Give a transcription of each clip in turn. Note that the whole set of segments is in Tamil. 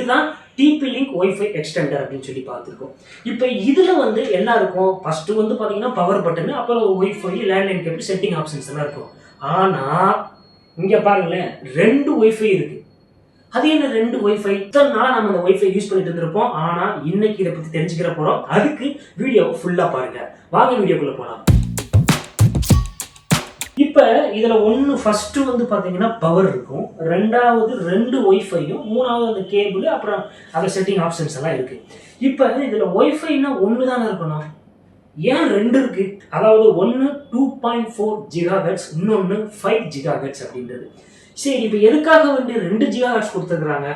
இதுதான் TP-Link Wi-Fi எக்ஸ்டெண்டர் அப்படின்னு சொல்லி பார்த்துருக்கோம். இப்போ இதில் வந்து என்ன இருக்கும், ஃபஸ்ட்டு வந்து பார்த்தீங்கன்னா பவர் பட்டனு, அப்புறம் Wi-Fi, landline cable, setting options எல்லாம் இருக்கும். ஆனால் இங்கே பாருங்களேன், 2 Wi-Fi இருக்குது. அது என்ன 2 Wi-Fi? இத்தனை நாளாக நம்ம அந்த Wi-Fi யூஸ் பண்ணிட்டு இருந்திருப்போம். ஆனால் இன்னைக்கு இதை பற்றி தெரிஞ்சுக்கிற போகிறோம். அதுக்கு வீடியோ ஃபுல்லாக பாருங்க. வாங்க வீடியோக்குள்ளே போகலாம். இப்போ இதில் ஃபர்ஸ்ட் வந்து பார்த்தீங்கன்னா பவர் இருக்கும், ரெண்டாவது 2 Wi-Fiயும், மூணாவது அந்த கேபிள், அப்புறம் அந்த செட்டிங் ஆப்ஷன்ஸ் எல்லாம் இருக்குது. இப்போ இதில் Wi-Fiன்னா ஒன்று தானே இருக்கணும், ஏன் 2 இருக்கு? அதாவது ஒன்று 2.4 GHz, இன்னொன்று 5 GHz அப்படின்றது. சரி, இப்போ எதுக்காக வேண்டிய 2 GHz கொடுத்துருக்குறாங்க?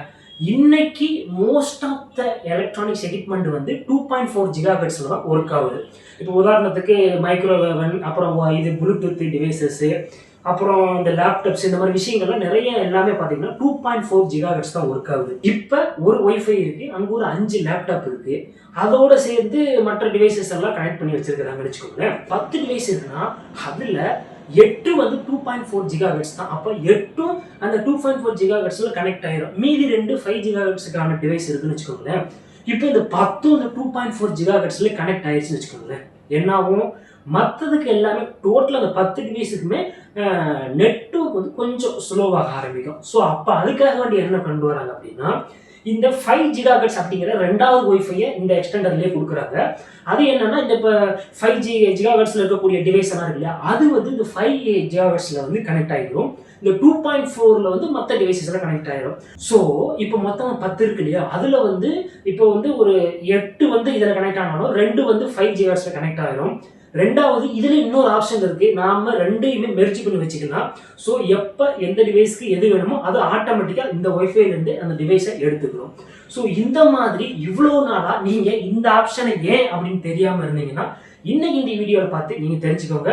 இன்னைக்கு most of the electronics equipment வந்து 2.4 GHzல தான் ஒர்க் ஆகுது. இப்போ உதாரணத்துக்கு மைக்ரோவேவன், அப்புறம் இது ப்ளூடூத் டிவைசஸ், அப்புறம் இந்த லேப்டாப்ஸ், இந்த மாதிரி விஷயங்கள்லாம் நிறைய எல்லாமே பார்த்தீங்கன்னா 2.4 GHz தான் ஒர்க் ஆகுது. இப்போ ஒரு Wi-Fi இருக்கு, அங்கே ஒரு 5 லேப்டாப் இருக்கு, அதோட சேர்ந்து மற்ற டிவைசஸ் எல்லாம் கனெக்ட் பண்ணி வச்சிருக்கிறாங்கன்னு வச்சுக்கோங்களேன். 10 டிவைஸ் இருக்குன்னா அதில் 8 வந்து 2.4 GHz தான். அப்போ 8ம் அந்த 2.4 GHzல கனெக்ட் ஆயிரும். மீதி 2 5 GHzக்கான டிவைஸ் இருக்குன்னு வச்சுக்கோங்களேன். இப்போ இந்த 10 அந்த 2.4 GHzல கனெக்ட் ஆயிடுச்சுன்னு வச்சுக்கோங்களேன். என்னாகும், மற்றதுக்கு எல்லாமே டோட்டல் அந்த 10 டிவைஸுக்குமே நெட்டு வந்து கொஞ்சம் ஸ்லோவாக ஆரம்பிக்கும். ஸோ அப்போ அதுக்காக வேண்டி என்ன கொண்டு வராங்க அப்படின்னா, இந்த 5 GHz அப்படிங்கிற 2வது Wi-Fiயை இந்த எக்ஸ்டெண்டர்லேயே கொடுக்குறாங்க. அது என்னன்னா, இந்த இப்போ 5 GHzல இருக்கக்கூடிய டிவைஸ் எல்லாம் இருக்கு இல்லையா, அது வந்து இந்த 5 GHzல வந்து கனெக்ட் ஆகிடும். இந்த 2.4ல வந்து மற்ற டிவைசஸ் எல்லாம் கனெக்ட் ஆகிடும். ஸோ இப்போ மொத்தம் 10 இருக்கு இல்லையா, அதில் வந்து இப்போ வந்து ஒரு 8 வந்து இதில் கனெக்ட் ஆனாலும் 2 வந்து 5 GHzல கனெக்ட் ஆகிடும். ரெண்டாவது இதில் இன்னொரு ஆப்ஷன் இருக்கு, நாம 2யுமே மெர்ஜ் பண்ணி வச்சுக்கலாம். ஸோ எப்போ எந்த டிவைஸ்க்கு எது வேணுமோ அது ஆட்டோமேட்டிக்காக இந்த Wi-Fiலேருந்து அந்த டிவைஸை எடுத்துக்கிறோம். ஸோ இந்த மாதிரி இவ்வளோ நாளாக நீங்கள் இந்த ஆப்ஷனை ஏன் அப்படின்னு தெரியாமல் இருந்தீங்கன்னா, இன்னைக்கு இந்த வீடியோவில் பார்த்து நீங்கள் தெரிஞ்சுக்கோங்க.